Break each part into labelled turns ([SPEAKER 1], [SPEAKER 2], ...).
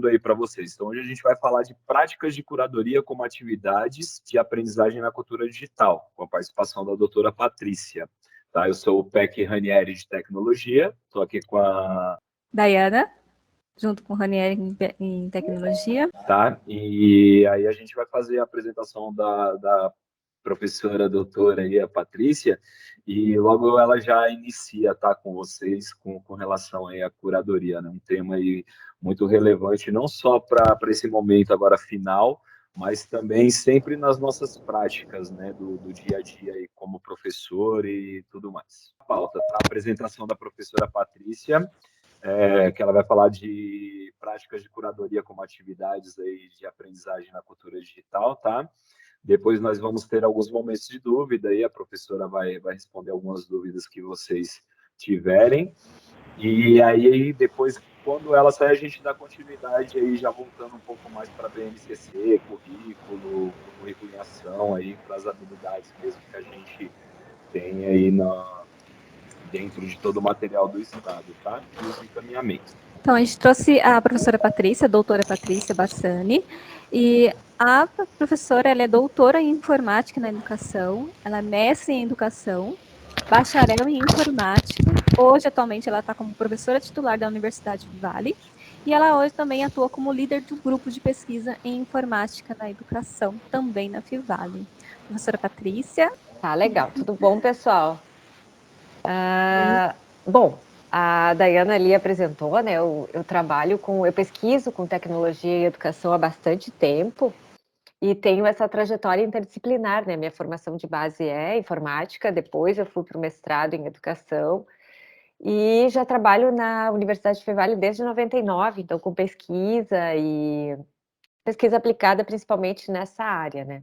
[SPEAKER 1] aí para vocês. Então, hoje a gente vai falar de práticas de curadoria como atividades de aprendizagem na cultura digital, com a participação da doutora Patrícia. Tá? Eu sou o PEC Ranieri de Tecnologia, estou aqui com a
[SPEAKER 2] Dayana, junto com o Ranieri em Tecnologia.
[SPEAKER 1] Tá? E aí a gente vai fazer a apresentação da professora doutora aí, a Patrícia, e logo ela já inicia, tá, com vocês, com relação aí à curadoria, né? Um tema aí muito relevante, não só para esse momento agora final, mas também sempre nas nossas práticas, né, do dia a dia aí como professor e tudo mais. A pauta, tá? A apresentação da professora Patrícia, que ela vai falar de práticas de curadoria como atividades aí de aprendizagem na cultura digital, tá? Depois nós vamos ter alguns momentos de dúvida e a professora vai responder algumas dúvidas que vocês tiverem. E aí, depois, quando ela sair, a gente dá continuidade aí, já voltando um pouco mais para BNCC, currículo, currículo em ação aí, para as habilidades mesmo que a gente tem aí dentro de todo o material do Estado, tá? E os encaminhamentos.
[SPEAKER 2] Então, a gente trouxe a professora Patrícia, a doutora Patrícia Bassani, e a professora ela é doutora em informática na educação, ela é mestre em educação, bacharel em informática. Hoje, atualmente, ela está como professora titular da Universidade do Vale, e ela hoje também atua como líder do grupo de pesquisa em informática na educação, também na Fivale. Professora Patrícia.
[SPEAKER 3] Tá, legal. Tudo bom, pessoal? Bom, a Dayana ali apresentou, né? Eu pesquiso com tecnologia e educação há bastante tempo e tenho essa trajetória interdisciplinar, né? Minha formação de base é informática, depois eu fui para o mestrado em educação e já trabalho na Universidade Fevale desde 99, então com pesquisa e pesquisa aplicada principalmente nessa área, né?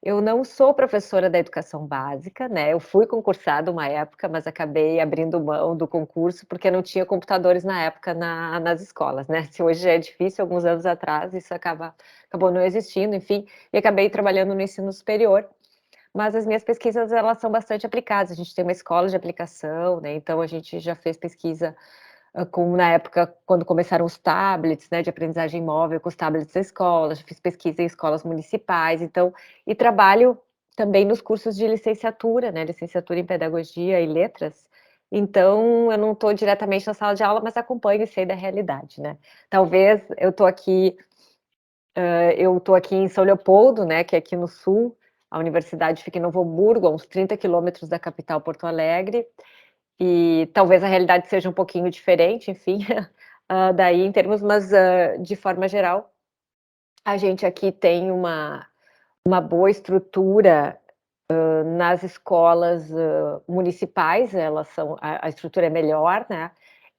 [SPEAKER 3] Eu não sou professora da educação básica, né? Eu fui concursada uma época, mas acabei abrindo mão do concurso porque não tinha computadores na época nas escolas, né? Se hoje já é difícil, alguns anos atrás, isso acabou não existindo, enfim, e acabei trabalhando no ensino superior. Mas as minhas pesquisas, elas são bastante aplicadas. A gente tem uma escola de aplicação, né? Então a gente já fez pesquisa na época, quando começaram os tablets, né, de aprendizagem móvel, com os tablets da escola, já fiz pesquisa em escolas municipais, então, e trabalho também nos cursos de licenciatura, né, licenciatura em pedagogia e letras, então eu não estou diretamente na sala de aula, mas acompanho e sei da realidade, né. Talvez eu estou aqui em São Leopoldo, né, que é aqui no sul, a universidade fica em Novo Hamburgo, a uns 30 quilômetros da capital Porto Alegre, e talvez a realidade seja um pouquinho diferente, enfim, daí em termos, mas de forma geral, a gente aqui tem uma boa estrutura nas escolas municipais, a estrutura é melhor, né?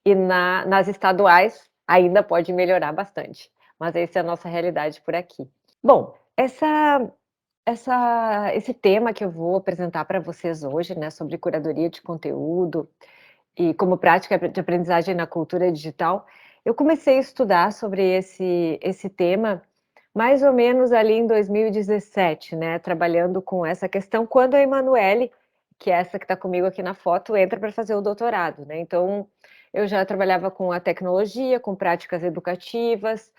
[SPEAKER 3] E nas estaduais ainda pode melhorar bastante, mas essa é a nossa realidade por aqui. Bom, esse tema que eu vou apresentar para vocês hoje, né, sobre curadoria de conteúdo, e como prática de aprendizagem na cultura digital, eu comecei a estudar sobre esse tema mais ou menos ali em 2017, né, trabalhando com essa questão, quando a Emanuele, que é essa que está comigo aqui na foto, entra para fazer o doutorado, né, então eu já trabalhava com a tecnologia, com práticas educativas,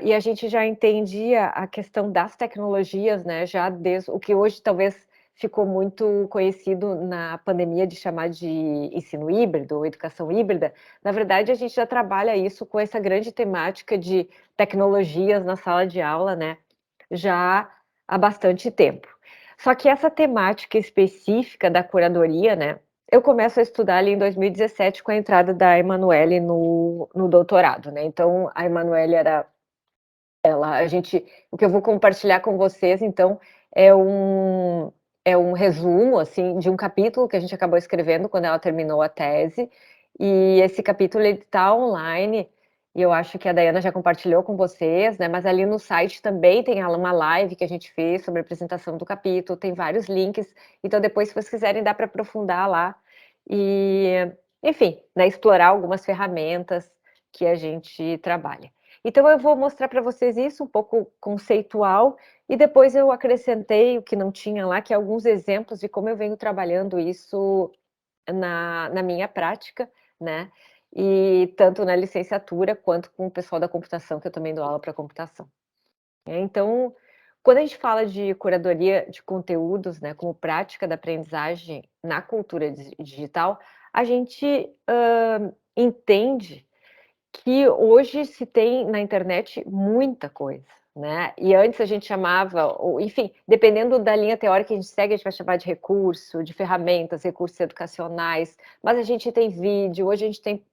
[SPEAKER 3] e a gente já entendia a questão das tecnologias, né, já desde o que hoje talvez ficou muito conhecido na pandemia de chamar de ensino híbrido ou educação híbrida. Na verdade, a gente já trabalha isso com essa grande temática de tecnologias na sala de aula, né? Já há bastante tempo. Só que essa temática específica da curadoria, né? Eu começo a estudar ali em 2017 com a entrada da Emanuele no doutorado, né? Então, a Emanuele o que eu vou compartilhar com vocês, então, é um resumo, assim, de um capítulo que a gente acabou escrevendo quando ela terminou a tese, e esse capítulo está online, e eu acho que a Dayana já compartilhou com vocês, né, mas ali no site também tem uma live que a gente fez sobre a apresentação do capítulo, tem vários links, então depois, se vocês quiserem, dá para aprofundar lá, e, enfim, né, explorar algumas ferramentas que a gente trabalha. Então, eu vou mostrar para vocês isso, um pouco conceitual, e depois eu acrescentei o que não tinha lá, que é alguns exemplos de como eu venho trabalhando isso na minha prática, né? e tanto na licenciatura quanto com o pessoal da computação, que eu também dou aula para computação. Então, quando a gente fala de curadoria de conteúdos, né, como prática da aprendizagem na cultura digital, a gente entende que hoje se tem na internet muita coisa, né? E antes a gente chamava, ou, enfim, dependendo da linha teórica que a gente segue, a gente vai chamar de recurso, de ferramentas, recursos educacionais, mas a gente tem vídeo, hoje a gente tem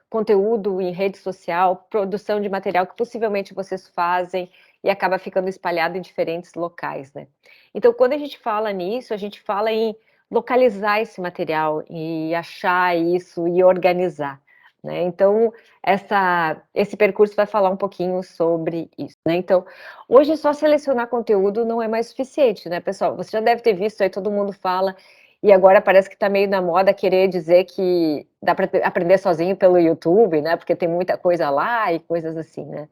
[SPEAKER 3] conteúdo em rede social, produção de material que possivelmente vocês fazem e acaba ficando espalhado em diferentes locais, né? Então, quando a gente fala nisso, a gente fala em localizar esse material e achar isso e organizar, né? Então, esse percurso vai falar um pouquinho sobre isso, né? Então, hoje só selecionar conteúdo não é mais suficiente, né, pessoal? Você já deve ter visto aí, todo mundo fala, e agora parece que está meio na moda querer dizer que dá para aprender sozinho pelo YouTube, né? Porque tem muita coisa lá e coisas assim, né?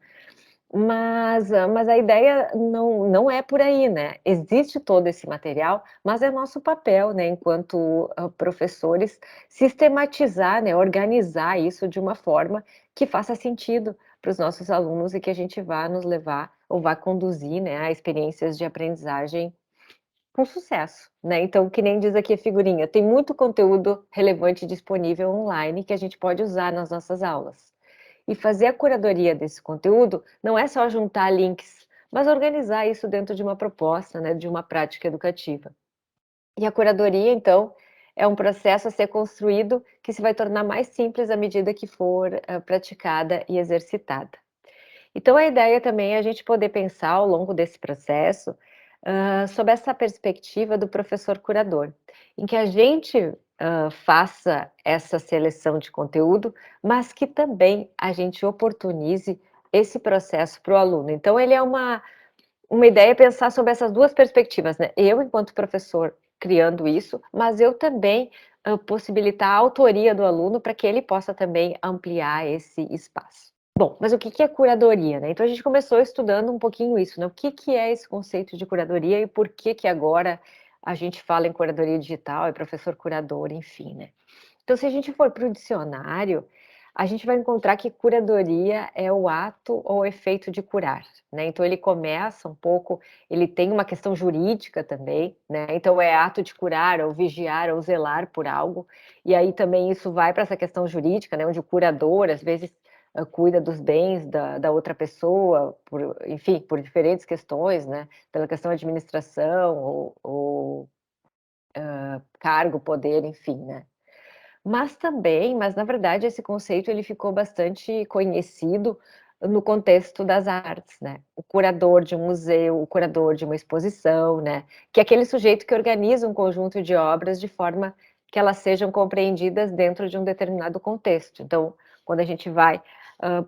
[SPEAKER 3] Mas a ideia não é por aí, né? Existe todo esse material, mas é nosso papel, né, enquanto professores, sistematizar, né, organizar isso de uma forma que faça sentido para os nossos alunos e que a gente vá nos levar ou vá conduzir, né, a experiências de aprendizagem com sucesso, né? Então, que nem diz aqui a figurinha, tem muito conteúdo relevante disponível online que a gente pode usar nas nossas aulas. E fazer a curadoria desse conteúdo não é só juntar links, mas organizar isso dentro de uma proposta, né, de uma prática educativa. E a curadoria, então, é um processo a ser construído que se vai tornar mais simples à medida que for praticada e exercitada. Então, a ideia também é a gente poder pensar ao longo desse processo sob essa perspectiva do professor curador, em que a gente faça essa seleção de conteúdo, mas que também a gente oportunize esse processo para o aluno. Então, ele é uma ideia pensar sobre essas duas perspectivas, né? Eu, enquanto professor, criando isso, mas eu também possibilitar a autoria do aluno para que ele possa também ampliar esse espaço. Bom, mas o que é curadoria, né? Então a gente começou estudando um pouquinho isso, né? O que é esse conceito de curadoria e por que agora a gente fala em curadoria digital, é professor curador, enfim, né? Então, se a gente for para o dicionário, a gente vai encontrar que curadoria é o ato ou efeito de curar, né? Então ele começa um pouco, ele tem uma questão jurídica também, né? Então é ato de curar, ou vigiar, ou zelar por algo, e aí também isso vai para essa questão jurídica, né? Onde o curador, às vezes, cuida dos bens da outra pessoa, enfim, por diferentes questões, né? Pela questão de administração, ou cargo, poder, enfim, né? Mas na verdade esse conceito ele ficou bastante conhecido no contexto das artes, né? O curador de um museu, o curador de uma exposição, né? Que é aquele sujeito que organiza um conjunto de obras de forma que elas sejam compreendidas dentro de um determinado contexto. Então, quando a gente vai,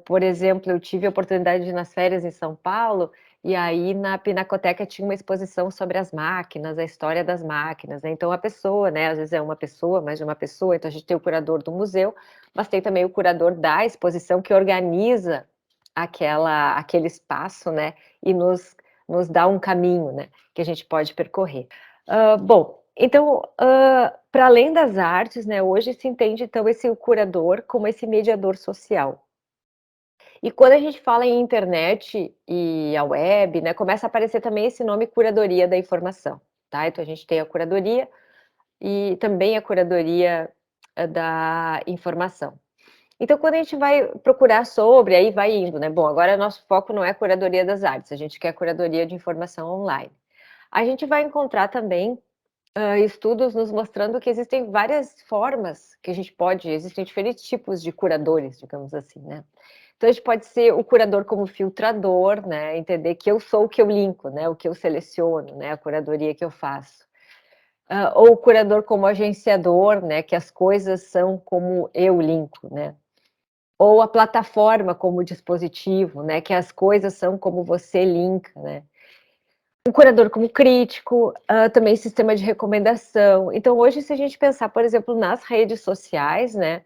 [SPEAKER 3] por exemplo, eu tive a oportunidade de ir nas férias em São Paulo, e aí na Pinacoteca tinha uma exposição sobre as máquinas, a história das máquinas, né? Então a pessoa, né, às vezes é uma pessoa, mais de uma pessoa, então a gente tem o curador do museu, mas tem também o curador da exposição que organiza aquele espaço, né, e nos dá um caminho, né, que a gente pode percorrer. Bom, então, para além das artes, né, hoje se entende então esse curador como esse mediador social. E quando a gente fala em internet e a web, né, começa a aparecer também esse nome curadoria da informação, tá? Então a gente tem a curadoria e também a curadoria da informação. Então quando a gente vai procurar sobre, aí vai indo, né? Bom, agora nosso foco não é curadoria das artes, a gente quer curadoria de informação online. A gente vai encontrar também estudos nos mostrando que existem várias formas que a gente pode, existem diferentes tipos de curadores, digamos assim, né? Então a gente pode ser o curador como filtrador, né? Entender que eu sou o que eu linko, né? O que eu seleciono, né? A curadoria que eu faço. Ou o curador como agenciador, né? Que as coisas são como eu linko, né? Ou a plataforma como dispositivo, né? Que as coisas são como você linka, né? O curador como crítico, também sistema de recomendação. Então, hoje, se a gente pensar, por exemplo, nas redes sociais, né,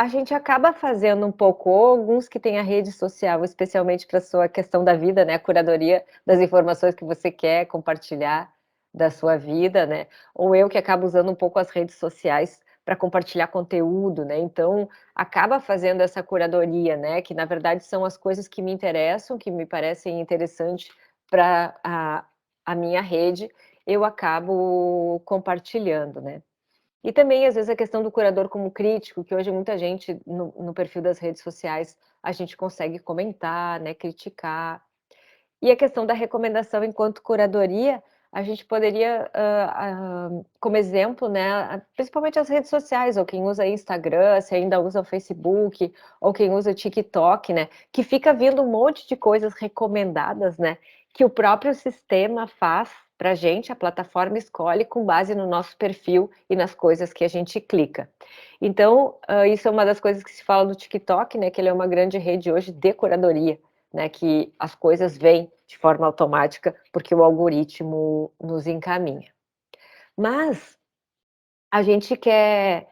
[SPEAKER 3] a gente acaba fazendo um pouco, ou alguns que têm a rede social, especialmente para a sua questão da vida, né, a curadoria das informações que você quer compartilhar da sua vida, né, ou eu que acabo usando um pouco as redes sociais para compartilhar conteúdo, né? Então, acaba fazendo essa curadoria, né? Que, na verdade, são as coisas que me interessam, que me parecem interessantes para a minha rede, eu acabo compartilhando, né? E também, às vezes, a questão do curador como crítico, que hoje muita gente, no perfil das redes sociais, a gente consegue comentar, né, criticar. E a questão da recomendação enquanto curadoria, a gente poderia, como exemplo, né, principalmente as redes sociais, ou quem usa Instagram, se ainda usa o Facebook, ou quem usa o TikTok, né, que fica vindo um monte de coisas recomendadas, né, que o próprio sistema faz para a gente, a plataforma escolhe com base no nosso perfil e nas coisas que a gente clica. Então, isso é uma das coisas que se fala do TikTok, né, que ele é uma grande rede hoje de curadoria, né, que as coisas vêm de forma automática, porque o algoritmo nos encaminha. Mas a gente quer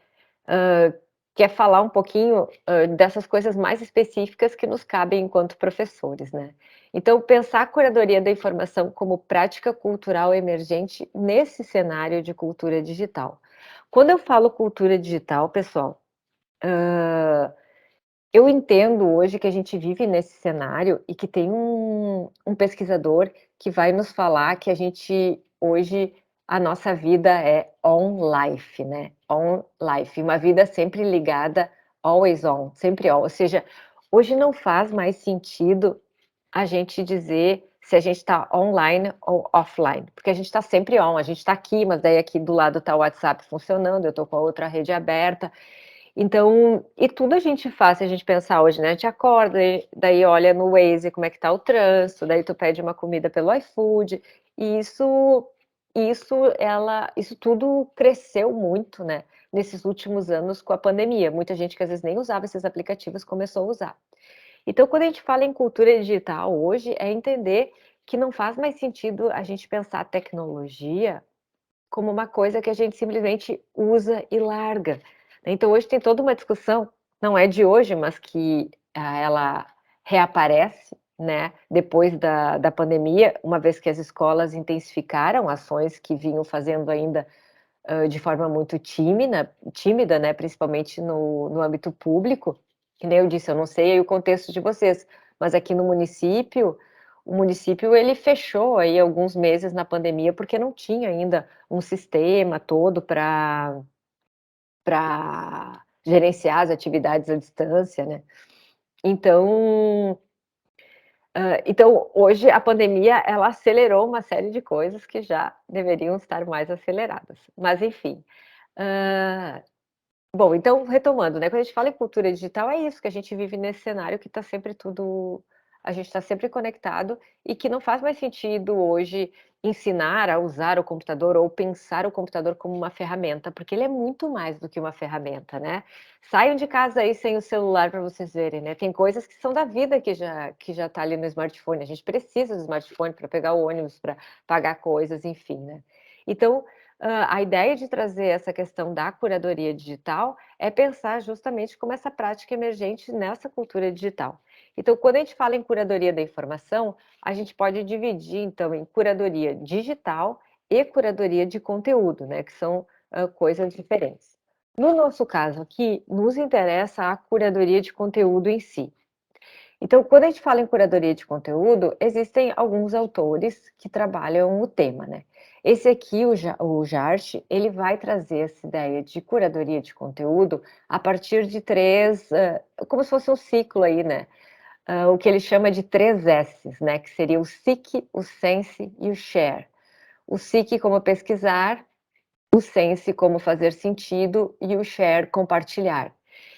[SPEAKER 3] falar um pouquinho dessas coisas mais específicas que nos cabem enquanto professores, né? Então, pensar a curadoria da informação como prática cultural emergente nesse cenário de cultura digital. Quando eu falo cultura digital, pessoal, eu entendo hoje que a gente vive nesse cenário e que tem um pesquisador que vai nos falar que a gente, hoje, a nossa vida é on life, né? On life, uma vida sempre ligada, always on, sempre on. Ou seja, hoje não faz mais sentido a gente dizer se a gente está online ou offline, porque a gente está sempre on, a gente está aqui, mas daí aqui do lado está o WhatsApp funcionando, eu estou com a outra rede aberta. Então, e tudo a gente faz, se a gente pensar hoje, né? A gente acorda, daí olha no Waze como é que tá o trânsito, daí tu pede uma comida pelo iFood, e isso tudo cresceu muito, né? Nesses últimos anos com a pandemia. Muita gente que às vezes nem usava esses aplicativos começou a usar. Então, quando a gente fala em cultura digital hoje, é entender que não faz mais sentido a gente pensar a tecnologia como uma coisa que a gente simplesmente usa e larga. Então, hoje tem toda uma discussão, não é de hoje, mas que ela reaparece, né, depois da pandemia, uma vez que as escolas intensificaram ações que vinham fazendo ainda de forma muito tímida, né, principalmente no âmbito público. Que nem eu disse, eu não sei o contexto de vocês, mas aqui no município, o município ele fechou aí alguns meses na pandemia porque não tinha ainda um sistema todo para gerenciar as atividades à distância, né? Então, hoje a pandemia ela acelerou uma série de coisas que já deveriam estar mais aceleradas. Mas enfim, bom, então retomando, né, quando a gente fala em cultura digital, é isso, que a gente vive nesse cenário que está sempre tudo, a gente está sempre conectado e que não faz mais sentido hoje ensinar a usar o computador ou pensar o computador como uma ferramenta, porque ele é muito mais do que uma ferramenta, né? Saiam de casa aí sem o celular para vocês verem, né? Tem coisas que são da vida que já está ali no smartphone. A gente precisa do smartphone para pegar o ônibus, para pagar coisas, enfim, né? Então, a ideia de trazer essa questão da curadoria digital é pensar justamente como essa prática emergente nessa cultura digital. Então, quando a gente fala em curadoria da informação, a gente pode dividir, então, em curadoria digital e curadoria de conteúdo, né, que são coisas diferentes. No nosso caso aqui, nos interessa a curadoria de conteúdo em si. Então, quando a gente fala em curadoria de conteúdo, existem alguns autores que trabalham o tema, né? Esse aqui, o Jart, ele vai trazer essa ideia de curadoria de conteúdo a partir de três, como se fosse um ciclo aí, né? O que ele chama de 3 S's, né? Que seria o Seek, o Sense e o Share. O Seek como pesquisar, o Sense como fazer sentido e o Share compartilhar.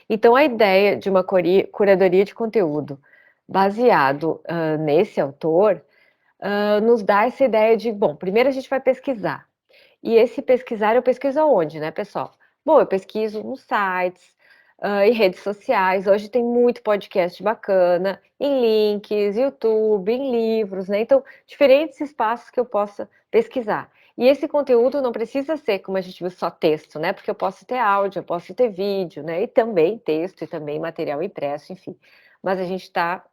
[SPEAKER 3] Então, a ideia de uma curadoria de conteúdo baseado nesse autor nos dá essa ideia de, bom, primeiro a gente vai pesquisar. E esse pesquisar, eu pesquiso aonde, né, pessoal? Bom, eu pesquiso nos sites, em redes sociais. Hoje tem muito podcast bacana, em links, YouTube, em livros, né? Então, diferentes espaços que eu possa pesquisar. E esse conteúdo não precisa ser, como a gente viu, só texto, né? Porque eu posso ter áudio, eu posso ter vídeo, né? E também texto, e também material impresso, enfim. Mas a gente está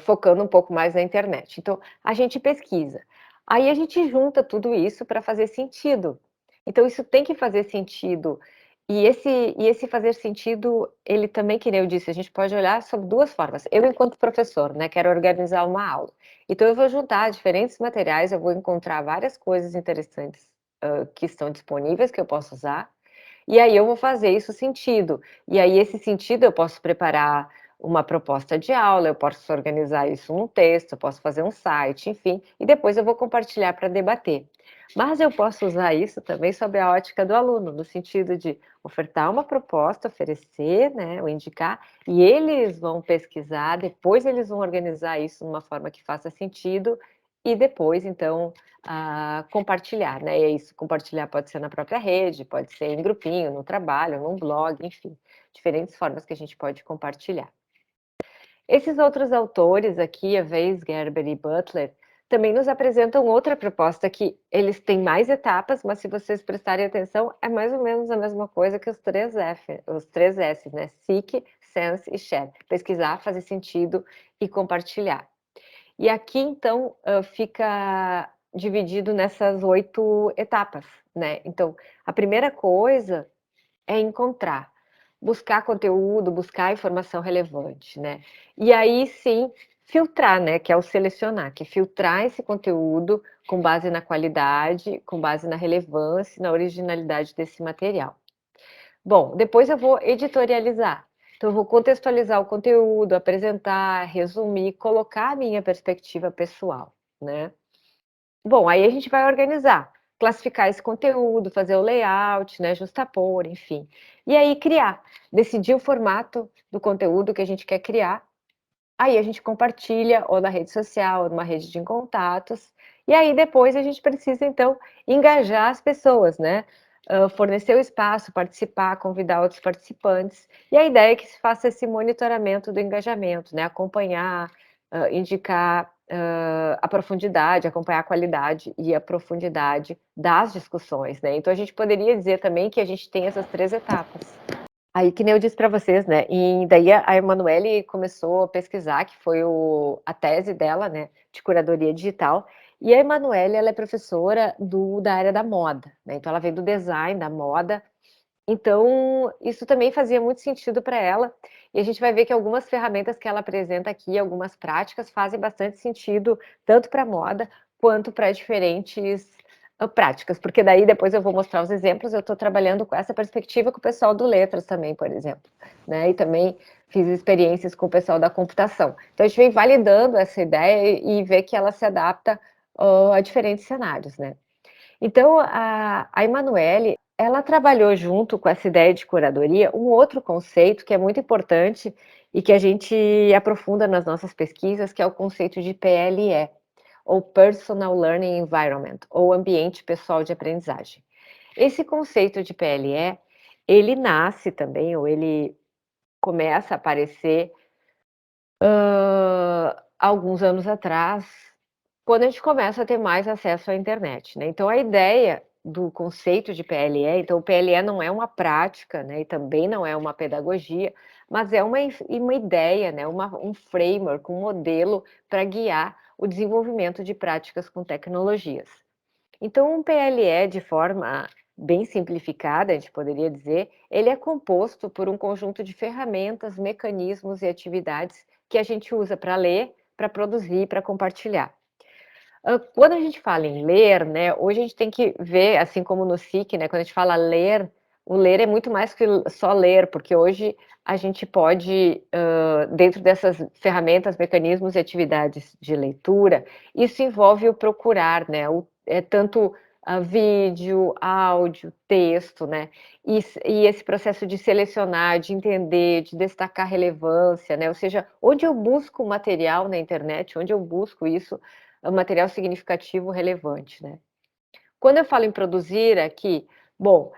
[SPEAKER 3] focando um pouco mais na internet. Então, a gente pesquisa. Aí a gente junta tudo isso para fazer sentido. Então, isso tem que fazer sentido. E esse fazer sentido, ele também, que nem eu disse, a gente pode olhar sob duas formas. Eu, enquanto professor, né, quero organizar uma aula. Então, eu vou juntar diferentes materiais, eu vou encontrar várias coisas interessantes que estão disponíveis, que eu posso usar, e aí eu vou fazer isso sentido. E aí, esse sentido, eu posso preparar uma proposta de aula, eu posso organizar isso num texto, eu posso fazer um site, enfim, e depois eu vou compartilhar para debater. Mas eu posso usar isso também sob a ótica do aluno, no sentido de ofertar uma proposta, oferecer, né, ou indicar, e eles vão pesquisar, depois eles vão organizar isso de uma forma que faça sentido, e depois, então, compartilhar, né? E é isso, compartilhar pode ser na própria rede, pode ser em grupinho, no trabalho, num blog, enfim, diferentes formas que a gente pode compartilhar. Esses outros autores aqui, a Weiss, Gerber e Butler, também nos apresentam outra proposta que eles têm mais etapas, mas se vocês prestarem atenção, é mais ou menos a mesma coisa que os três S, né? Seek, Sense e Share. Pesquisar, fazer sentido e compartilhar. E aqui, então, fica dividido nessas 8 etapas, né? Então, a primeira coisa é encontrar, buscar conteúdo, buscar informação relevante, né? E aí, sim, filtrar, né? Que é o selecionar, que é filtrar esse conteúdo com base na qualidade, com base na relevância, na originalidade desse material. Bom, depois eu vou editorializar. Então, eu vou contextualizar o conteúdo, apresentar, resumir, colocar a minha perspectiva pessoal, né? Bom, aí a gente vai organizar, classificar esse conteúdo, fazer o layout, né, justapor, enfim. E aí criar, decidir o formato do conteúdo que a gente quer criar. Aí a gente compartilha ou na rede social, ou numa rede de contatos. E aí depois a gente precisa, então, engajar as pessoas, né? Fornecer o espaço, participar, convidar outros participantes. E a ideia é que se faça esse monitoramento do engajamento, né? Acompanhar, indicar a profundidade, acompanhar a qualidade e a profundidade das discussões, né? Então a gente poderia dizer também que a gente tem essas 3 etapas. Aí, que nem eu disse para vocês, né? E daí a Emanuele começou a pesquisar, que foi a tese dela, né? De curadoria digital. E a Emanuele, ela é professora da área da moda, né? Então, ela veio do design, da moda. Então, isso também fazia muito sentido para ela. E a gente vai ver que algumas ferramentas que ela apresenta aqui, algumas práticas, fazem bastante sentido, tanto para moda quanto para diferentes práticas, porque daí depois eu vou mostrar os exemplos, eu estou trabalhando com essa perspectiva com o pessoal do Letras também, por exemplo, né? E também fiz experiências com o pessoal da computação. Então a gente vem validando essa ideia e vê que ela se adapta a diferentes cenários, né? Então a Emanuele, ela trabalhou junto com essa ideia de curadoria um outro conceito que é muito importante e que a gente aprofunda nas nossas pesquisas, que é o conceito de PLE, ou Personal Learning Environment, ou ambiente pessoal de aprendizagem. Esse conceito de PLE, ele nasce também, ou ele começa a aparecer alguns anos atrás, quando a gente começa a ter mais acesso à internet, né? Então, a ideia do conceito de PLE, então o PLE não é uma prática, né? E também não é uma pedagogia, mas é uma ideia, né? Um framework, um modelo para guiar o desenvolvimento de práticas com tecnologias. Então, um PLE, de forma bem simplificada, a gente poderia dizer, ele é composto por um conjunto de ferramentas, mecanismos e atividades que a gente usa para ler, para produzir, para compartilhar. Quando a gente fala em ler, né, hoje a gente tem que ver, assim como no SIC, né, quando a gente fala ler, o ler é muito mais que só ler, porque hoje a gente pode, dentro dessas ferramentas, mecanismos e atividades de leitura, isso envolve o procurar, né, tanto vídeo, áudio, texto, né, e esse processo de selecionar, de entender, de destacar relevância, né, ou seja, onde eu busco material na internet, onde eu busco isso, material significativo relevante, né? Quando eu falo em produzir aqui, bom,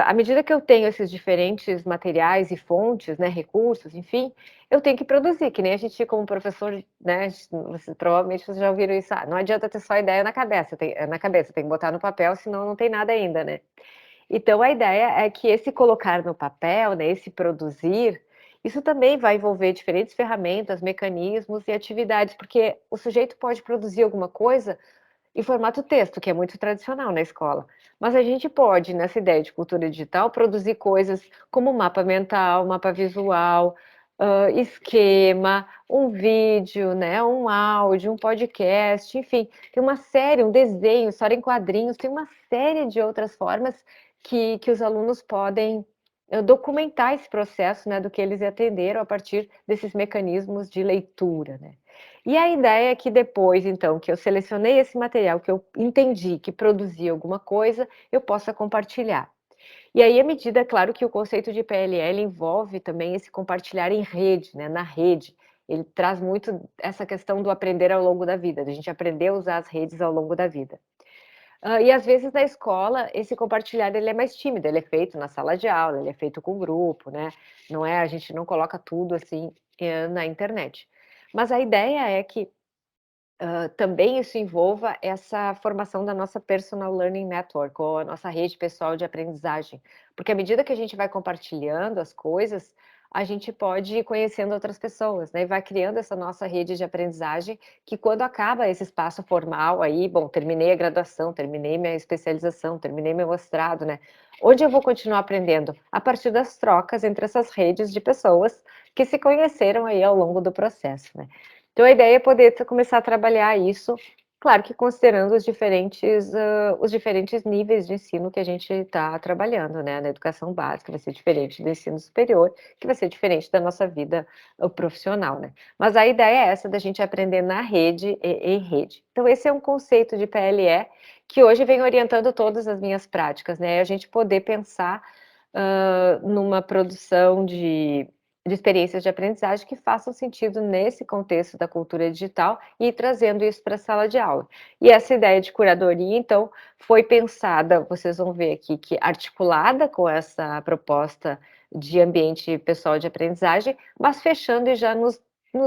[SPEAKER 3] à medida que eu tenho esses diferentes materiais e fontes, né, recursos, enfim, eu tenho que produzir, que nem a gente como professor, né, provavelmente vocês já ouviram isso, não adianta ter só ideia na cabeça, tem que botar no papel, senão não tem nada ainda, né? Então a ideia é que esse colocar no papel, né, esse produzir, isso também vai envolver diferentes ferramentas, mecanismos e atividades, porque o sujeito pode produzir alguma coisa em formato texto, que é muito tradicional na escola, Mas a gente pode, nessa ideia de cultura digital, produzir coisas como mapa mental, mapa visual, esquema, um vídeo, né, um áudio, um podcast, enfim, tem uma série, um desenho, história em quadrinhos, tem uma série de outras formas que os alunos podem documentar esse processo, né, do que eles aprenderam a partir desses mecanismos de leitura, né. E a ideia é que depois, então, que eu selecionei esse material, que eu entendi que produzia alguma coisa, eu possa compartilhar. E aí, à medida, claro que o conceito de PLL envolve também esse compartilhar em rede, né, na rede. Ele traz muito essa questão do aprender ao longo da vida, da gente aprender a usar as redes ao longo da vida. E às vezes na escola esse compartilhar ele é mais tímido, ele é feito na sala de aula, ele é feito com grupo, né, não é, a gente não coloca tudo assim, na internet. Mas a ideia é que também isso envolva essa formação da nossa Personal Learning Network, ou a nossa rede pessoal de aprendizagem, porque à medida que a gente vai compartilhando as coisas, a gente pode ir conhecendo outras pessoas, né, e vai criando essa nossa rede de aprendizagem, que quando acaba esse espaço formal aí, bom, terminei a graduação, terminei minha especialização, terminei meu mestrado, né, onde eu vou continuar aprendendo? A partir das trocas entre essas redes de pessoas que se conheceram aí ao longo do processo, né. Então a ideia é poder começar a trabalhar isso, claro que considerando os diferentes níveis de ensino que a gente está trabalhando, né, na educação básica vai ser diferente do ensino superior, que vai ser diferente da nossa vida, profissional, né. Mas a ideia é essa da gente aprender na rede e em rede. Então esse é um conceito de PLE, que hoje vem orientando todas as minhas práticas, né, a gente poder pensar, numa produção de experiências de aprendizagem que façam sentido nesse contexto da cultura digital e trazendo isso para a sala de aula. E essa ideia de curadoria, então, foi pensada, vocês vão ver aqui, que articulada com essa proposta de ambiente pessoal de aprendizagem, mas fechando e já nos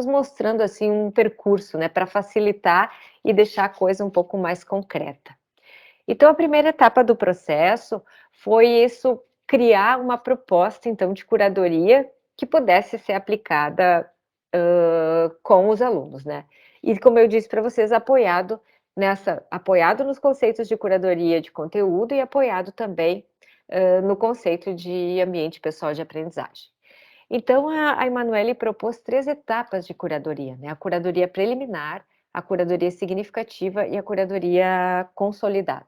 [SPEAKER 3] mostrando assim um percurso, né, para facilitar e deixar a coisa um pouco mais concreta. Então, a primeira etapa do processo foi isso, criar uma proposta, então, de curadoria que pudesse ser aplicada, com os alunos, né. E como eu disse para vocês, apoiado nos conceitos de curadoria de conteúdo e apoiado também, no conceito de ambiente pessoal de aprendizagem. Então a Emanuele propôs 3 etapas de curadoria, né, a curadoria preliminar, a curadoria significativa e a curadoria consolidada.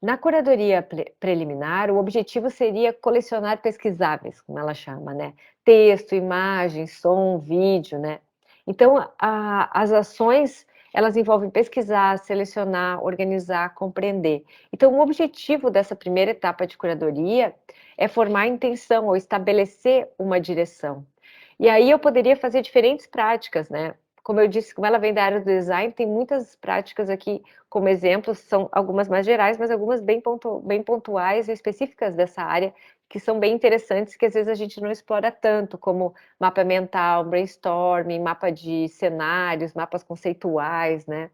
[SPEAKER 3] Na curadoria preliminar, o objetivo seria colecionar pesquisáveis, como ela chama, né? Texto, imagem, som, vídeo, né? Então, as ações, elas envolvem pesquisar, selecionar, organizar, compreender. Então, o objetivo dessa primeira etapa de curadoria é formar a intenção ou estabelecer uma direção. E aí eu poderia fazer diferentes práticas, né? Como eu disse, como ela vem da área do design, tem muitas práticas aqui como exemplos, são algumas mais gerais, mas algumas bem pontuais e específicas dessa área, que são bem interessantes, que às vezes a gente não explora tanto, como mapa mental, brainstorming, mapa de cenários, mapas conceituais, né?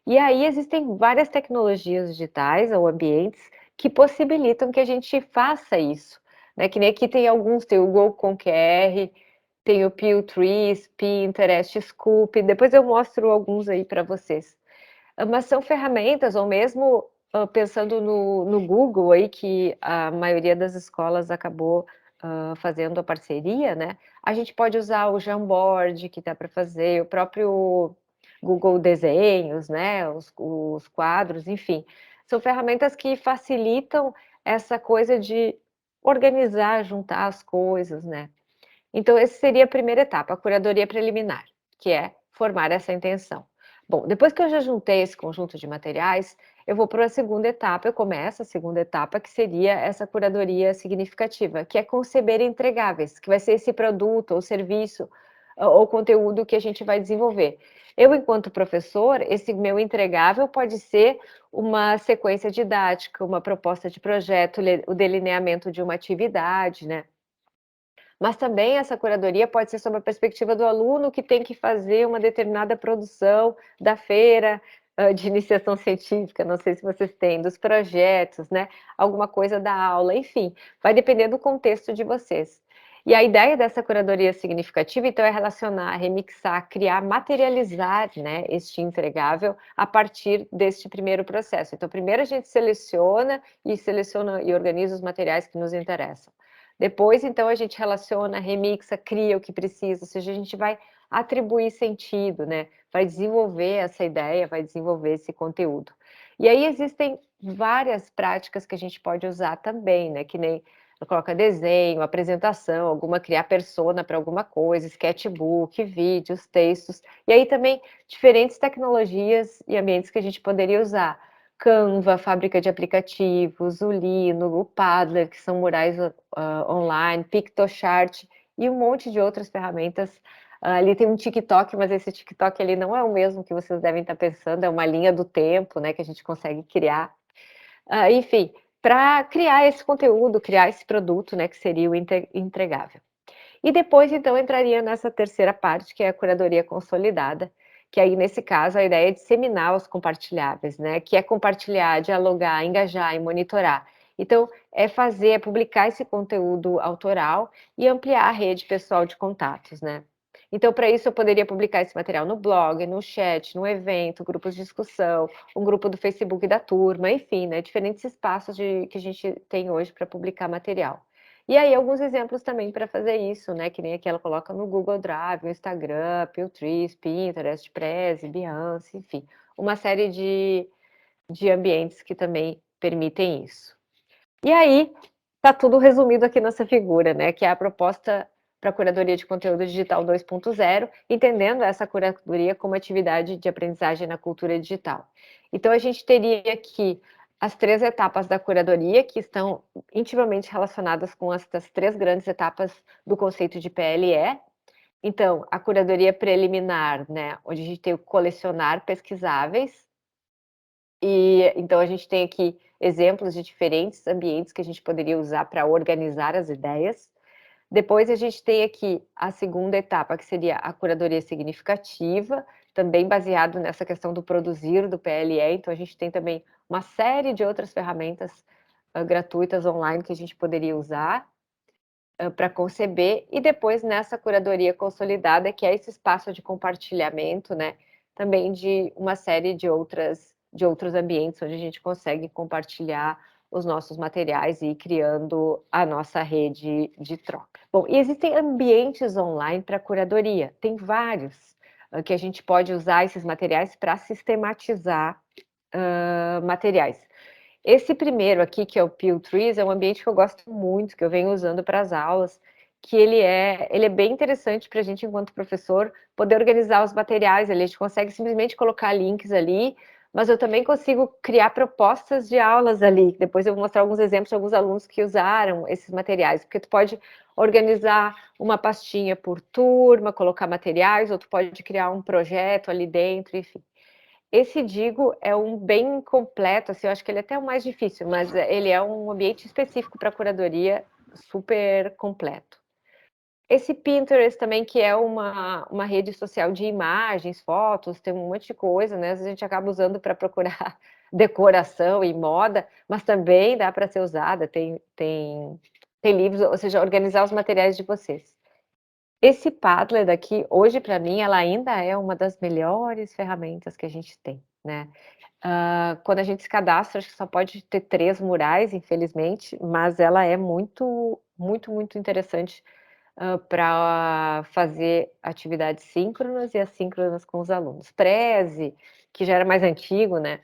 [SPEAKER 3] E aí existem várias tecnologias digitais ou ambientes que possibilitam que a gente faça isso, né? Que nem aqui tem alguns, tem o Google com QR, tem o Pewtree, Pinterest, Scoop, depois eu mostro alguns aí para vocês. Mas são ferramentas, ou mesmo pensando no Google, aí, que a maioria das escolas acabou fazendo a parceria, né? A gente pode usar o Jamboard, que dá para fazer, o próprio Google Desenhos, né? Os quadros, enfim. São ferramentas que facilitam essa coisa de organizar, juntar as coisas, né? Então, essa seria a primeira etapa, a curadoria preliminar, que é formar essa intenção. Bom, depois que eu já juntei esse conjunto de materiais, eu vou para a segunda etapa, eu começo a segunda etapa, que seria essa curadoria significativa, que é conceber entregáveis, que vai ser esse produto ou serviço ou conteúdo que a gente vai desenvolver. Eu, enquanto professor, esse meu entregável pode ser uma sequência didática, uma proposta de projeto, o delineamento de uma atividade, né? Mas também essa curadoria pode ser sob a perspectiva do aluno que tem que fazer uma determinada produção da feira de iniciação científica, não sei se vocês têm, dos projetos, né? Alguma coisa da aula, enfim, vai depender do contexto de vocês. E a ideia dessa curadoria significativa, então, é relacionar, remixar, criar, materializar, né, este entregável a partir deste primeiro processo. Então, primeiro a gente seleciona e organiza os materiais que nos interessam. Depois, então, a gente relaciona, remixa, cria o que precisa, ou seja, a gente vai atribuir sentido, né, vai desenvolver essa ideia, vai desenvolver esse conteúdo. E aí existem várias práticas que a gente pode usar também, né, que nem coloca desenho, apresentação, alguma criar persona para alguma coisa, sketchbook, vídeos, textos, e aí também diferentes tecnologias e ambientes que a gente poderia usar. Canva, fábrica de aplicativos, o Lino, o Padlet, que são murais online, Pictochart e um monte de outras ferramentas. Ali tem um TikTok, mas esse TikTok ali não é o mesmo que vocês devem estar pensando, é uma linha do tempo, né, que a gente consegue criar. Enfim, para criar esse conteúdo, criar esse produto, né, que seria o entregável. E depois, então, entraria nessa terceira parte, que é a curadoria consolidada, que aí, nesse caso, a ideia é disseminar os compartilháveis, né, que é compartilhar, dialogar, engajar e monitorar. Então, é publicar esse conteúdo autoral e ampliar a rede pessoal de contatos, né. Então, para isso, eu poderia publicar esse material no blog, no chat, no evento, grupos de discussão, um grupo do Facebook da turma, enfim, né, diferentes espaços que a gente tem hoje para publicar material. E aí, alguns exemplos também para fazer isso, né, que nem aqui ela coloca no Google Drive, no Instagram, Pinterest, Pinterest, Prezi, Behance, enfim, uma série de ambientes que também permitem isso. E aí, está tudo resumido aqui nessa figura, né, que é a proposta para a curadoria de conteúdo digital 2.0, entendendo essa curadoria como atividade de aprendizagem na cultura digital. Então, a gente teria aqui as 3 etapas da curadoria, que estão intimamente relacionadas com essas 3 grandes etapas do conceito de PLE. Então, a curadoria preliminar, né, onde a gente tem o colecionar pesquisáveis, e então a gente tem aqui exemplos de diferentes ambientes que a gente poderia usar para organizar as ideias. Depois a gente tem aqui a segunda etapa, que seria a curadoria significativa, também baseado nessa questão do produzir do PLE, então a gente tem também uma série de outras ferramentas gratuitas online que a gente poderia usar para conceber, e depois nessa curadoria consolidada, que é esse espaço de compartilhamento, né, também de uma série de outros ambientes onde a gente consegue compartilhar os nossos materiais e ir criando a nossa rede de troca. Bom, e existem ambientes online para curadoria, tem vários que a gente pode usar esses materiais para sistematizar materiais. Esse primeiro aqui, que é o Pinterest, é um ambiente que eu gosto muito, que eu venho usando para as aulas, que ele é bem interessante para a gente, enquanto professor, poder organizar os materiais ali. A gente consegue simplesmente colocar links ali, mas eu também consigo criar propostas de aulas ali. Depois eu vou mostrar alguns exemplos de alguns alunos que usaram esses materiais, porque tu pode organizar uma pastinha por turma, colocar materiais, ou tu pode criar um projeto ali dentro, enfim. Esse Digo é um bem completo, assim, eu acho que ele é até o mais difícil, mas ele é um ambiente específico para curadoria super completo. Esse Pinterest também, que é uma rede social de imagens, fotos, tem um monte de coisa, né? A gente acaba usando para procurar decoração e moda, mas também dá para ser usada, tem livros, ou seja, organizar os materiais de vocês. Esse Padlet aqui, hoje, para mim, ela ainda é uma das melhores ferramentas que a gente tem, né? Quando a gente se cadastra, acho que só pode ter 3 murais, infelizmente, mas ela é muito, muito, muito interessante para fazer atividades síncronas e assíncronas com os alunos. Prezi, que já era mais antigo, né?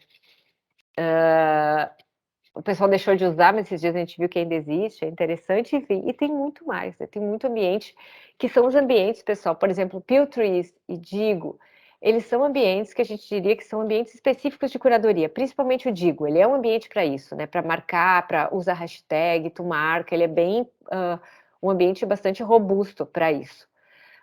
[SPEAKER 3] O pessoal deixou de usar, mas esses dias a gente viu que ainda existe, é interessante, enfim, e tem muito mais, né? Tem muito ambiente, que são os ambientes, pessoal, por exemplo, Pinterest e Digo, eles são ambientes que a gente diria que são ambientes específicos de curadoria, principalmente o Digo, ele é um ambiente para isso, né? Para marcar, para usar hashtag, tu marca, ele é bem um ambiente bastante robusto para isso.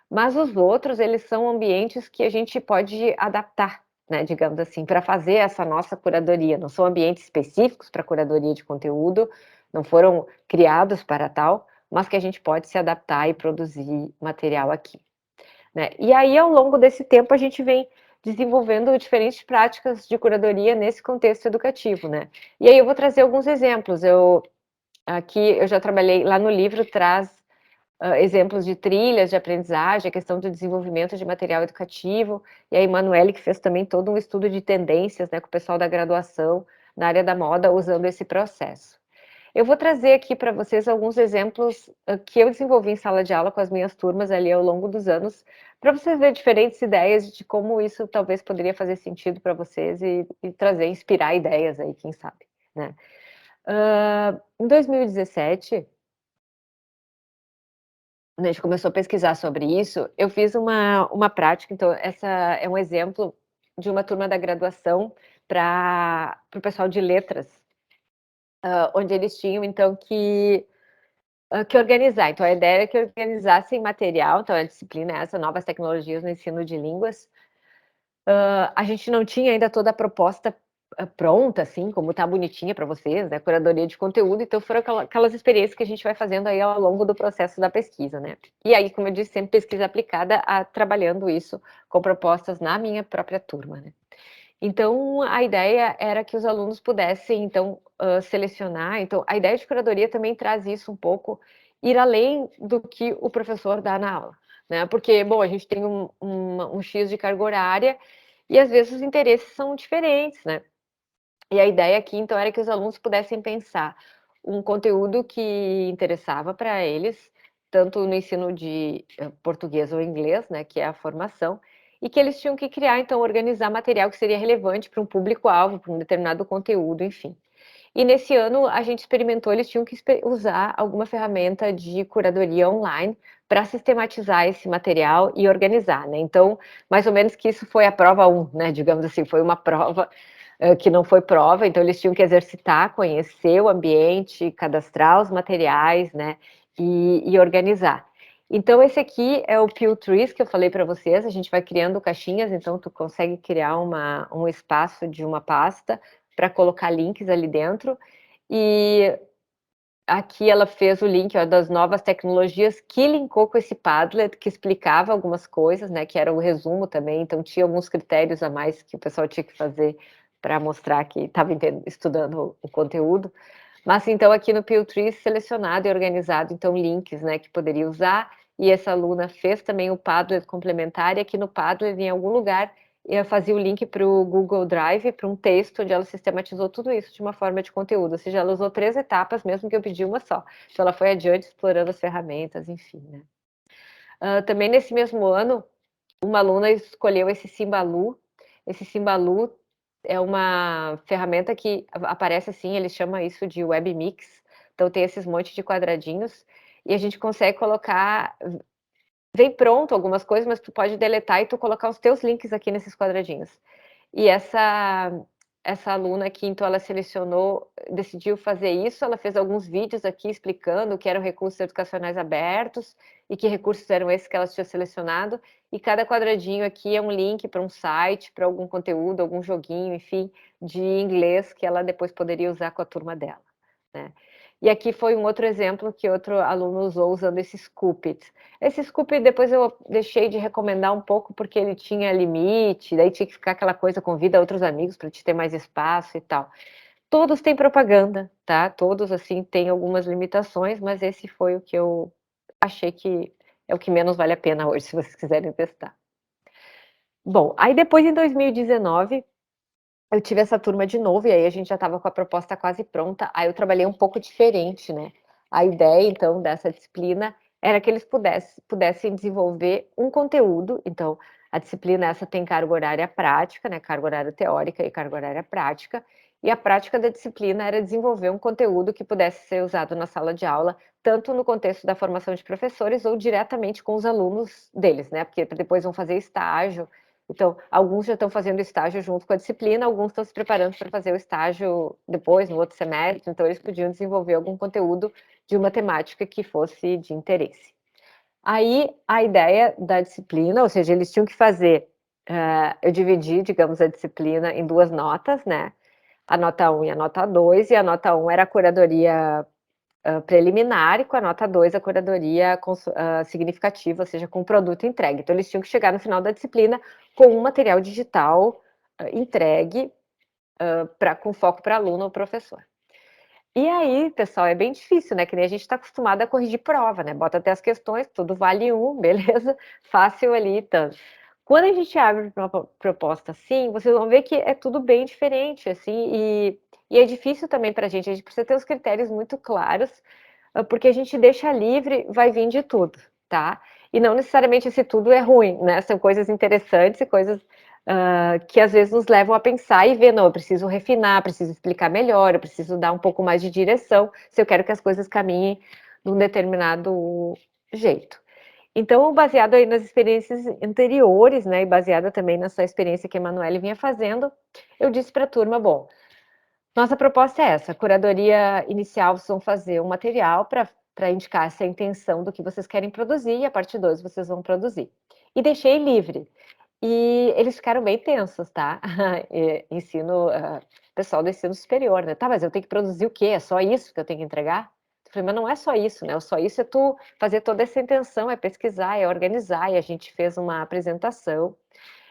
[SPEAKER 3] Mas os outros, eles são ambientes que a gente pode adaptar, né, digamos assim, para fazer essa nossa curadoria. Não são ambientes específicos para curadoria de conteúdo, não foram criados para tal, mas que a gente pode se adaptar e produzir material aqui, né? E aí, ao longo desse tempo, a gente vem desenvolvendo diferentes práticas de curadoria nesse contexto educativo, né? E aí eu vou trazer alguns exemplos. Aqui eu já trabalhei, lá no livro traz exemplos de trilhas de aprendizagem, a questão do desenvolvimento de material educativo, e a Emanuele que fez também todo um estudo de tendências, né, com o pessoal da graduação na área da moda, usando esse processo. Eu vou trazer aqui para vocês alguns exemplos que eu desenvolvi em sala de aula com as minhas turmas ali ao longo dos anos, para vocês verem diferentes ideias de como isso talvez poderia fazer sentido para vocês e trazer, inspirar ideias aí, quem sabe, né? Em 2017, a gente começou a pesquisar sobre isso, eu fiz uma prática, então essa é um exemplo de uma turma da graduação para o pessoal de letras, onde eles tinham, então, que organizar. Então, a ideia era que organizassem material, então a disciplina é essa, novas tecnologias no ensino de línguas. A gente não tinha ainda toda a proposta pronta, assim, como tá bonitinha para vocês, né, curadoria de conteúdo, então foram aquelas experiências que a gente vai fazendo aí ao longo do processo da pesquisa, né. E aí, como eu disse, sempre pesquisa aplicada trabalhando isso com propostas na minha própria turma, né. Então, a ideia era que os alunos pudessem, então, selecionar. Então, a ideia de curadoria também traz isso um pouco, ir além do que o professor dá na aula, né? Porque, bom, a gente tem um X de carga horária e às vezes os interesses são diferentes, né? E a ideia aqui, então, era que os alunos pudessem pensar um conteúdo que interessava para eles, tanto no ensino de português ou inglês, né, que é a formação, e que eles tinham que criar, então, organizar material que seria relevante para um público-alvo, para um determinado conteúdo, enfim. E nesse ano a gente experimentou, eles tinham que usar alguma ferramenta de curadoria online para sistematizar esse material e organizar, né? Então, mais ou menos que isso foi a prova 1, né? Digamos assim, foi uma prova que não foi prova, então eles tinham que exercitar, conhecer o ambiente, cadastrar os materiais, né? E organizar. Então, esse aqui é o Pew Trees que eu falei para vocês. A gente vai criando caixinhas, então tu consegue criar um espaço de uma pasta para colocar links ali dentro. E aqui ela fez o link, ó, das novas tecnologias que linkou com esse Padlet, que explicava algumas coisas, né? Que era o resumo também, então tinha alguns critérios a mais que o pessoal tinha que fazer para mostrar que estava estudando o conteúdo. Mas então aqui no Pew-Tree selecionado e organizado então links, né, que poderia usar, e essa aluna fez também o Padlet complementar, e aqui no Padlet em algum lugar fazia o link para o Google Drive, para um texto onde ela sistematizou tudo isso de uma forma de conteúdo, ou seja, ela usou 3 etapas, mesmo que eu pedi uma só. Então ela foi adiante explorando as ferramentas, enfim, né. Também nesse mesmo ano, uma aluna escolheu esse Simbalu. Esse Simbalu é uma ferramenta que aparece assim, ele chama isso de web mix. Então tem esses monte de quadradinhos e a gente consegue colocar, vem pronto algumas coisas, mas tu pode deletar e tu colocar os teus links aqui nesses quadradinhos. E essa aluna aqui, então ela selecionou, decidiu fazer isso, ela fez alguns vídeos aqui explicando o que eram recursos educacionais abertos e que recursos eram esses que ela tinha selecionado, e cada quadradinho aqui é um link para um site, para algum conteúdo, algum joguinho, enfim, de inglês que ela depois poderia usar com a turma dela, né. E aqui foi um outro exemplo que outro aluno usou usando esse Scoop. Esse Scoop depois eu deixei de recomendar um pouco porque ele tinha limite, daí tinha que ficar aquela coisa, convida outros amigos para te ter mais espaço e tal. Todos têm propaganda, tá? Todos, assim, têm algumas limitações, mas esse foi o que eu achei que é o que menos vale a pena hoje, se vocês quiserem testar. Bom, aí depois em 2019, eu tive essa turma de novo, e aí a gente já estava com a proposta quase pronta, aí eu trabalhei um pouco diferente, né. A ideia, então, dessa disciplina era que eles pudessem desenvolver um conteúdo, então, a disciplina essa tem carga horária prática, né, carga horária teórica e carga horária prática, e a prática da disciplina era desenvolver um conteúdo que pudesse ser usado na sala de aula, tanto no contexto da formação de professores ou diretamente com os alunos deles, né, porque depois vão fazer estágio. Então, alguns já estão fazendo estágio junto com a disciplina, alguns estão se preparando para fazer o estágio depois, no outro semestre, então eles podiam desenvolver algum conteúdo de uma temática que fosse de interesse. Aí, a ideia da disciplina, ou seja, eles tinham que fazer, eu dividi, digamos, a disciplina em 2 notas, né, a nota 1 e a nota 2, e a nota 1 era a curadoria preliminar, e com a nota 2 a curadoria significativa, ou seja, com o produto entregue. Então eles tinham que chegar no final da disciplina com um material digital entregue com foco para aluno ou professor. E aí, pessoal, é bem difícil, né? Que nem a gente está acostumado a corrigir prova, né? Bota até as questões, tudo vale 1, beleza? Fácil ali, tanto. Quando a gente abre uma proposta assim, vocês vão ver que é tudo bem diferente, assim, e é difícil também para a gente precisa ter os critérios muito claros, porque a gente deixa livre, vai vir de tudo, tá? E não necessariamente esse tudo é ruim, né? São coisas interessantes e coisas que às vezes nos levam a pensar e ver, não, eu preciso refinar, preciso explicar melhor, eu preciso dar um pouco mais de direção, se eu quero que as coisas caminhem de um determinado jeito. Então, baseado aí nas experiências anteriores, né, e baseada também nessa experiência que a Emanuele vinha fazendo, eu disse para a turma, bom, nossa proposta é essa, a curadoria inicial, vocês vão fazer um material para indicar essa intenção do que vocês querem produzir, e a parte 2 vocês vão produzir. E deixei livre. E eles ficaram bem tensos, tá? Ensino, pessoal do ensino superior, né? Tá, mas eu tenho que produzir o quê? É só isso que eu tenho que entregar? Eu falei, mas não é só isso, né? O só isso é tu fazer toda essa intenção, é pesquisar, é organizar, e a gente fez uma apresentação.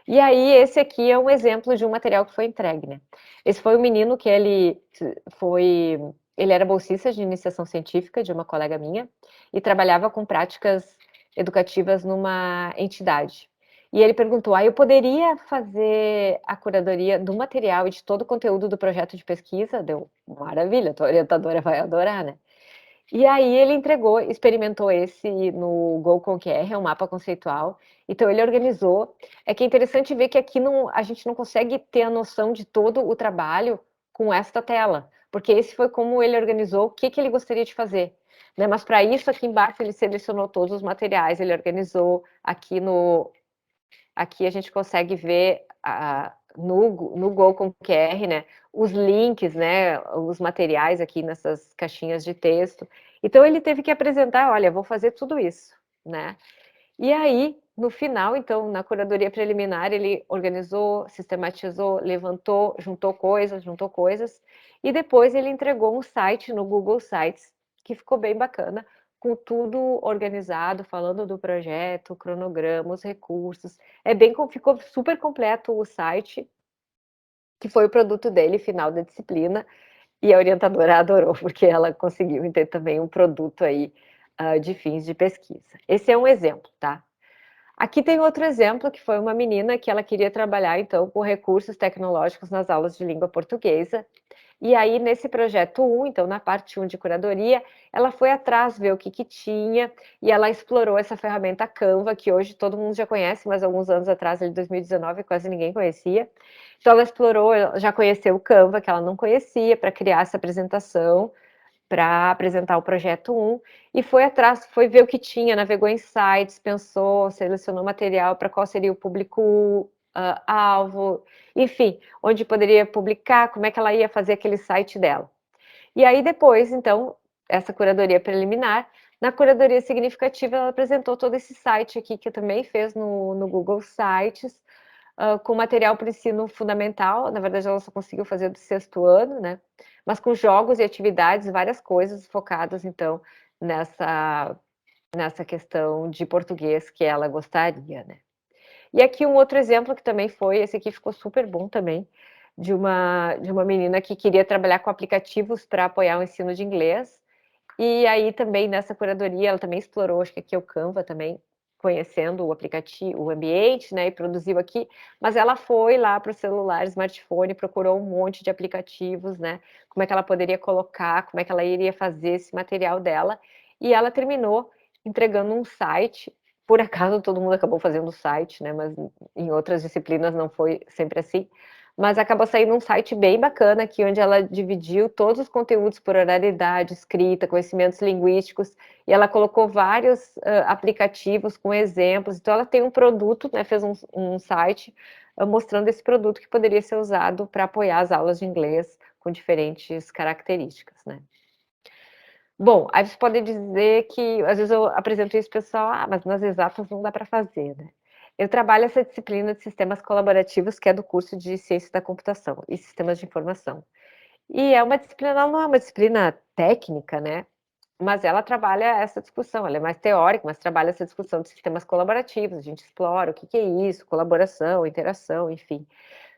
[SPEAKER 3] E aí, esse aqui é um exemplo de um material que foi entregue, né? Esse foi um menino que ele era bolsista de iniciação científica de uma colega minha e trabalhava com práticas educativas numa entidade. E ele perguntou: eu poderia fazer a curadoria do material e de todo o conteúdo do projeto de pesquisa? Deu maravilha, a tua orientadora vai adorar, né? E aí ele entregou, experimentou esse no Go com QR, é um mapa conceitual. Então ele organizou. É que é interessante ver que aqui não, a gente não consegue ter a noção de todo o trabalho com esta tela, porque esse foi como ele organizou, o que ele gostaria de fazer. Né? Mas para isso, aqui embaixo, ele selecionou todos os materiais, ele organizou aqui a gente consegue ver no Go com QR, né, os links, né, os materiais aqui nessas caixinhas de texto. Então ele teve que apresentar, olha, vou fazer tudo isso, né? E aí, no final, então, na curadoria preliminar, ele organizou, sistematizou, levantou, juntou coisas, e depois ele entregou um site no Google Sites, que ficou bem bacana, com tudo organizado, falando do projeto, cronograma, os recursos. Ficou super completo o site, que foi o produto dele, final da disciplina, e a orientadora adorou, porque ela conseguiu ter também um produto aí de fins de pesquisa. Esse é um exemplo, tá? Aqui tem outro exemplo, que foi uma menina que ela queria trabalhar, então, com recursos tecnológicos nas aulas de língua portuguesa. E aí, nesse projeto 1, então, na parte 1 de curadoria, ela foi atrás ver o que tinha, e ela explorou essa ferramenta Canva, que hoje todo mundo já conhece, mas alguns anos atrás, em 2019, quase ninguém conhecia. Então, ela explorou, já conheceu o Canva, que ela não conhecia, para criar essa apresentação, para apresentar o projeto 1, e foi atrás, foi ver o que tinha, navegou em sites, pensou, selecionou material para qual seria o público alvo, enfim, onde poderia publicar, como é que ela ia fazer aquele site dela. E aí depois, então, essa curadoria preliminar, na curadoria significativa, ela apresentou todo esse site aqui, que eu também fez no Google Sites, com material para o ensino fundamental, na verdade ela só conseguiu fazer do 6º ano, né? Mas com jogos e atividades, várias coisas focadas, então, nessa questão de português que ela gostaria, né? E aqui um outro exemplo que também foi, esse aqui ficou super bom também, de uma menina que queria trabalhar com aplicativos para apoiar o ensino de inglês, e aí também nessa curadoria ela também explorou, acho que aqui é o Canva também, conhecendo o aplicativo, o ambiente, né, e produziu aqui, mas ela foi lá para o celular, smartphone, procurou um monte de aplicativos, né, como é que ela poderia colocar, como é que ela iria fazer esse material dela, e ela terminou entregando um site, por acaso todo mundo acabou fazendo o site, né, mas em outras disciplinas não foi sempre assim, mas acabou saindo um site bem bacana aqui, onde ela dividiu todos os conteúdos por oralidade, escrita, conhecimentos linguísticos, e ela colocou vários aplicativos com exemplos. Então, ela tem um produto, né, fez um site mostrando esse produto que poderia ser usado para apoiar as aulas de inglês com diferentes características, né. Bom, aí você pode dizer que, às vezes eu apresento isso, pessoal, mas nas exatas não dá para fazer, né? Eu trabalho essa disciplina de sistemas colaborativos, que é do curso de Ciência da Computação e Sistemas de Informação. E é uma disciplina, ela não é uma disciplina técnica, né? Mas ela trabalha essa discussão, ela é mais teórica, mas trabalha essa discussão de sistemas colaborativos, a gente explora o que é isso, colaboração, interação, enfim.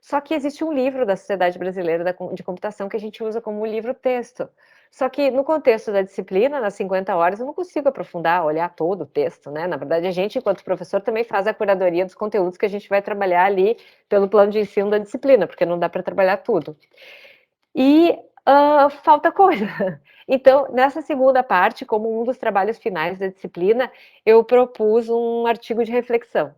[SPEAKER 3] Só que existe um livro da Sociedade Brasileira de Computação que a gente usa como livro-texto. Só que no contexto da disciplina, nas 50 horas, eu não consigo aprofundar, olhar todo o texto, né? Na verdade, a gente, enquanto professor, também faz a curadoria dos conteúdos que a gente vai trabalhar ali pelo plano de ensino da disciplina, porque não dá para trabalhar tudo. E falta coisa. Então, nessa segunda parte, como um dos trabalhos finais da disciplina, eu propus um artigo de reflexão.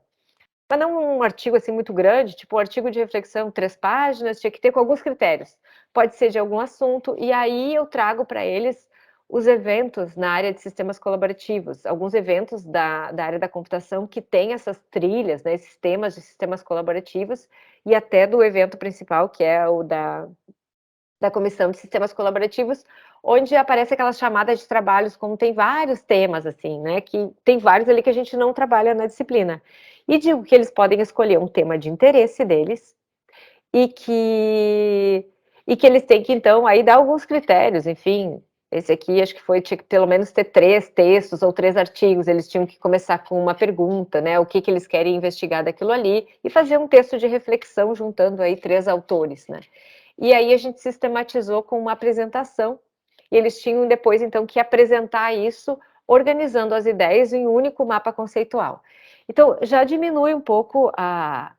[SPEAKER 3] Mas não um artigo assim muito grande, tipo um artigo de reflexão, 3 páginas, tinha que ter com alguns critérios. Pode ser de algum assunto, e aí eu trago para eles os eventos na área de sistemas colaborativos, alguns eventos da área da computação que tem essas trilhas, né, esses temas de sistemas colaborativos, e até do evento principal, que é o da Comissão de Sistemas Colaborativos, onde aparece aquelas chamadas de trabalhos, como tem vários temas, assim, né, que tem vários ali que a gente não trabalha na disciplina. E digo que eles podem escolher um tema de interesse deles e que eles têm que, então, aí dar alguns critérios, enfim, esse aqui acho que tinha que pelo menos ter 3 textos ou 3 artigos, eles tinham que começar com uma pergunta, né, o que eles querem investigar daquilo ali, e fazer um texto de reflexão juntando aí 3 autores, né. E aí a gente sistematizou com uma apresentação, e eles tinham depois, então, que apresentar isso, organizando as ideias em um único mapa conceitual. Então, já diminui um pouco a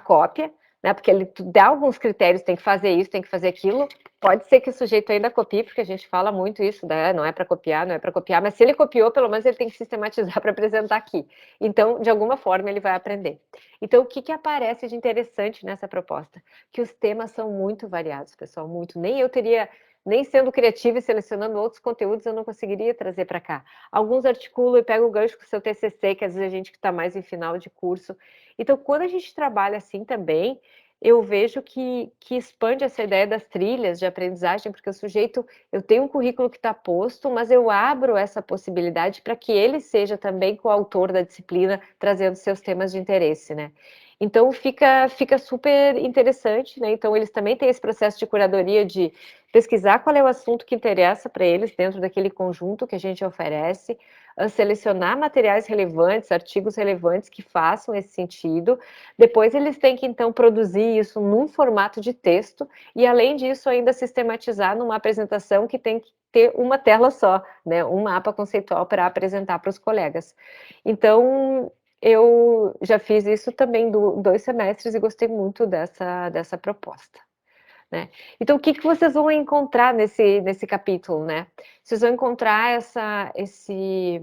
[SPEAKER 3] cópia, né, porque ele dá alguns critérios, tem que fazer isso, tem que fazer aquilo, pode ser que o sujeito ainda copie, porque a gente fala muito isso, né, não é para copiar, não é para copiar, mas se ele copiou, pelo menos ele tem que sistematizar para apresentar aqui. Então, de alguma forma, ele vai aprender. Então, o que aparece de interessante nessa proposta? Que os temas são muito variados, pessoal, muito. Nem eu teria, nem sendo criativa e selecionando outros conteúdos, eu não conseguiria trazer para cá. Alguns articulam e pegam o gancho com o seu TCC, que às vezes a gente que está mais em final de curso. Então, quando a gente trabalha assim também, eu vejo que expande essa ideia das trilhas de aprendizagem, porque o sujeito, eu tenho um currículo que está posto, mas eu abro essa possibilidade para que ele seja também coautor da disciplina, trazendo seus temas de interesse, né? Então, fica super interessante, né? Então, eles também têm esse processo de curadoria de pesquisar qual é o assunto que interessa para eles dentro daquele conjunto que a gente oferece, selecionar materiais relevantes, artigos relevantes que façam esse sentido. Depois eles têm que, então, produzir isso num formato de texto e, além disso, ainda sistematizar numa apresentação que tem que ter uma tela só, né? Um mapa conceitual para apresentar para os colegas. Então, eu já fiz isso também 2 semestres e gostei muito dessa proposta. Né? Então, o que vocês vão encontrar nesse capítulo, né? Vocês vão encontrar se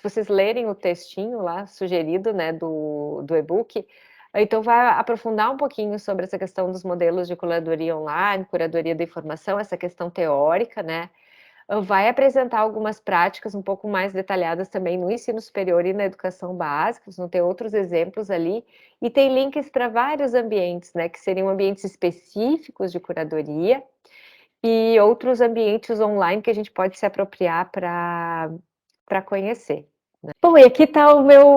[SPEAKER 3] vocês lerem o textinho lá, sugerido, né, do e-book, então vai aprofundar um pouquinho sobre essa questão dos modelos de curadoria online, curadoria da informação, essa questão teórica, né? Vai apresentar algumas práticas um pouco mais detalhadas também no ensino superior e na educação básica, vão ter outros exemplos ali, e tem links para vários ambientes, né, que seriam ambientes específicos de curadoria, e outros ambientes online que a gente pode se apropriar para conhecer. Né? Bom, e aqui está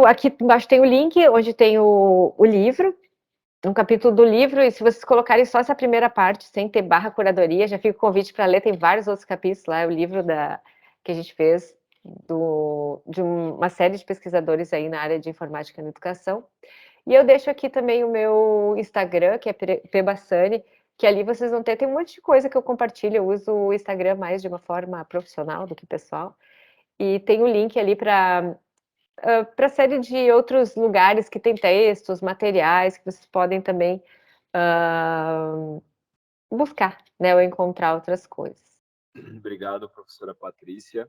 [SPEAKER 3] aqui embaixo tem o link, onde tem o livro, um capítulo do livro, e se vocês colocarem só essa primeira parte, sem ter barra curadoria, já fica o convite para ler, tem vários outros capítulos lá, é o livro que a gente fez de uma série de pesquisadores aí na área de informática na educação. E eu deixo aqui também o meu Instagram, que é Pebassani, que ali vocês vão ter, tem um monte de coisa que eu compartilho, eu uso o Instagram mais de uma forma profissional do que pessoal, e tem o link ali para a série de outros lugares que tem textos, materiais, que vocês podem também buscar, né, ou encontrar outras coisas.
[SPEAKER 1] Obrigado, professora Patrícia.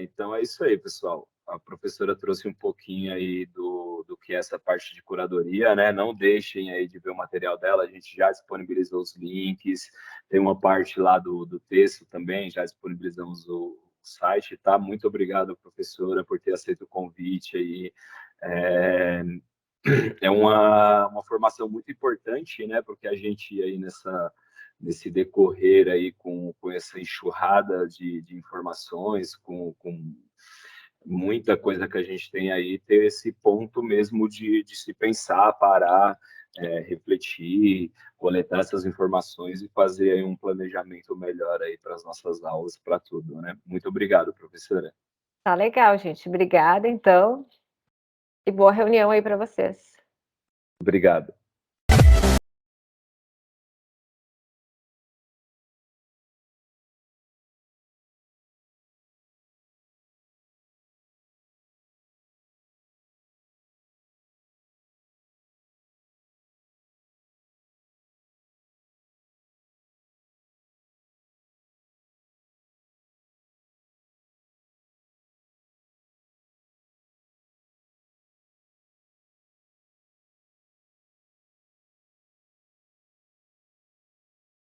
[SPEAKER 1] Então é isso aí, pessoal. A professora trouxe um pouquinho aí do que é essa parte de curadoria, né? Não deixem aí de ver o material dela, a gente já disponibilizou os links, tem uma parte lá do texto também, já disponibilizamos o site, tá? Muito obrigado, professora, por ter aceito o convite aí. É uma formação muito importante, né? Porque a gente aí nesse decorrer aí com essa enxurrada de informações, com muita coisa que a gente tem aí, ter esse ponto mesmo de se pensar, parar, refletir, coletar essas informações e fazer aí um planejamento melhor aí para as nossas aulas, para tudo, né? Muito obrigado, professora.
[SPEAKER 3] Tá legal, gente. Obrigada, então, e boa reunião aí para vocês.
[SPEAKER 1] Obrigado.